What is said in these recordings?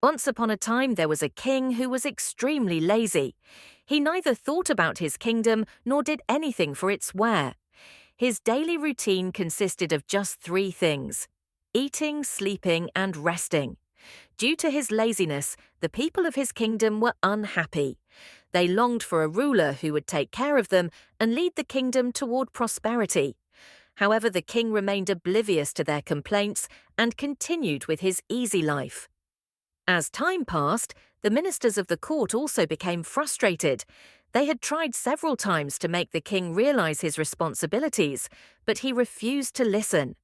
Once upon a time, there was a king who was extremely lazy. He neither thought about his kingdom nor did anything for its wear. His daily routine consisted of just three things: eating, sleeping, and resting. Due to his laziness, the people of his kingdom were unhappy. They longed for a ruler who would take care of them and lead the kingdom toward prosperity. However, the king remained oblivious to their complaints and continued with his easy life. As time passed, the ministers of the court also became frustrated. They had tried several times to make the king realize his responsibilities, but he refused to listen.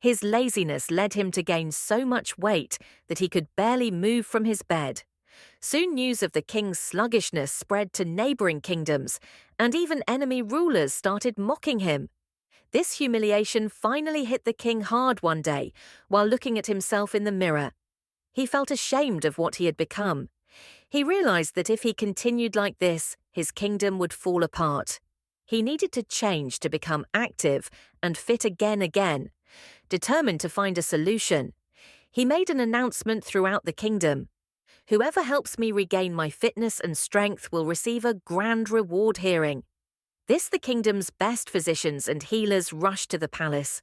His laziness led him to gain so much weight that he could barely move from his bed. Soon news of the king's sluggishness spread to neighboring kingdoms, and even enemy rulers started mocking him. This humiliation finally hit the king hard one day while looking at himself in the mirror. He felt ashamed of what he had become. He realized that if he continued like this, his kingdom would fall apart. He needed to change to become active and fit again. Determined to find a solution, he made an announcement throughout the kingdom. Whoever helps me regain my fitness and strength will receive a grand reward hearing. This the kingdom's best physicians and healers rushed to the palace.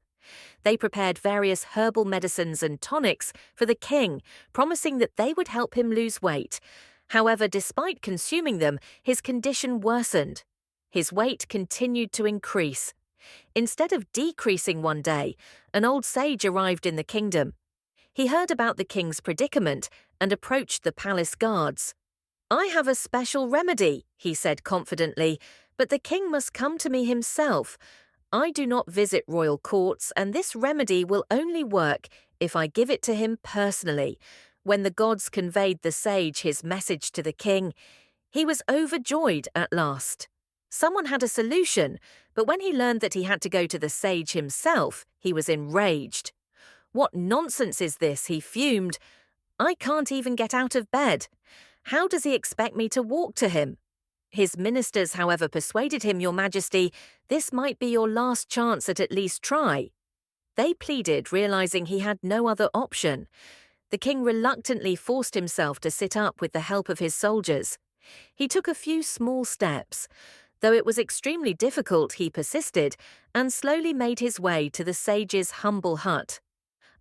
They prepared various herbal medicines and tonics for the king, promising that they would help him lose weight. However, despite consuming them, his condition worsened. His weight continued to increase. Instead of decreasing one day, an old sage arrived in the kingdom. He heard about the king's predicament and approached the palace guards. "I have a special remedy," he said confidently, "but the king must come to me himself. I do not visit royal courts, and this remedy will only work if I give it to him personally." When the gods conveyed the sage his message to the king, he was overjoyed at last. Someone had a solution, but when he learned that he had to go to the sage himself, he was enraged. "What nonsense is this?" he fumed. "I can't even get out of bed. How does he expect me to walk to him?" His ministers, however, persuaded him, "Your Majesty, this might be your last chance at least try." They pleaded, realizing he had no other option. The king reluctantly forced himself to sit up with the help of his soldiers. He took a few small steps. Though it was extremely difficult, he persisted and slowly made his way to the sage's humble hut.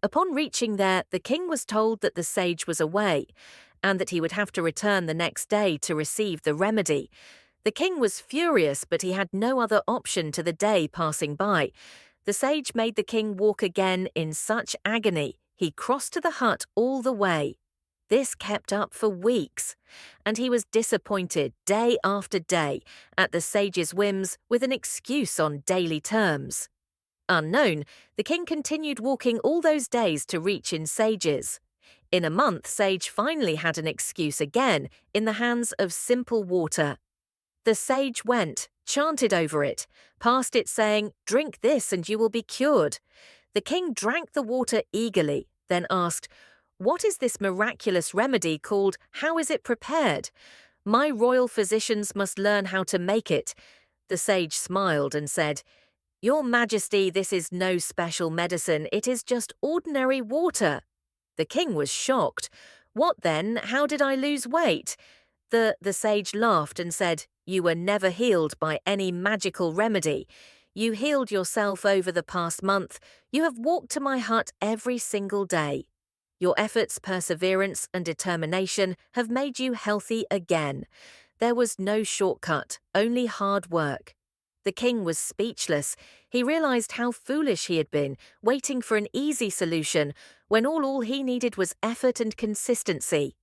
Upon reaching there, the king was told that the sage was away and that he would have to return the next day to receive the remedy. The king was furious, but he had no other option to the day passing by. The sage made the king walk again in such agony. He crossed to the hut all the way. This kept up for weeks, and he was disappointed day after day at the sage's whims with an excuse on daily terms. Unknown, the king continued walking all those days to reach in sages. In a month, Sage finally had an excuse again in the hands of simple water. The sage went, chanted over it, passed it saying, "Drink this and you will be cured." The king drank the water eagerly, then asked, "What is this miraculous remedy called? How is it prepared? My royal physicians must learn how to make it." The sage smiled and said, "Your Majesty, this is no special medicine, it is just ordinary water." The king was shocked. "What then? How did I lose weight?" The sage laughed and said, "You were never healed by any magical remedy. You healed yourself over the past month. You have walked to my hut every single day. Your efforts, perseverance, and determination have made you healthy again. There was no shortcut, only hard work." The king was speechless. He realized how foolish he had been, waiting for an easy solution when all he needed was effort and consistency.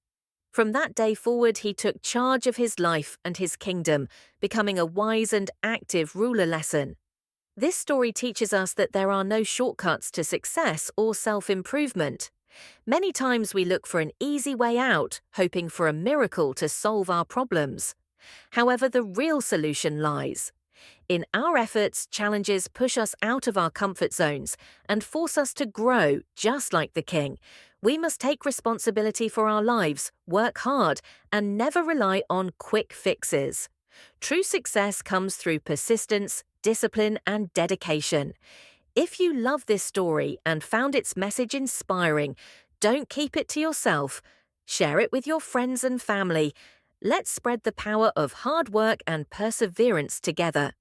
From that day forward, he took charge of his life and his kingdom, becoming a wise and active ruler. Lesson. This story teaches us that there are no shortcuts to success or self-improvement. Many times we look for an easy way out, hoping for a miracle to solve our problems. However, the real solution lies in our efforts. Challenges push us out of our comfort zones and force us to grow, just like the king. We must take responsibility for our lives, work hard, and never rely on quick fixes. True success comes through persistence, discipline, and dedication. If you love this story and found its message inspiring, don't keep it to yourself. Share it with your friends and family. Let's spread the power of hard work and perseverance together.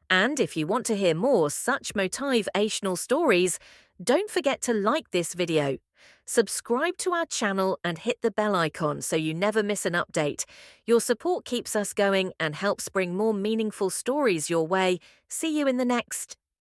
And if you want to hear more such motivational stories, don't forget to like this video. Subscribe to our channel and hit the bell icon so you never miss an update. Your support keeps us going and helps bring more meaningful stories your way. See you in the next.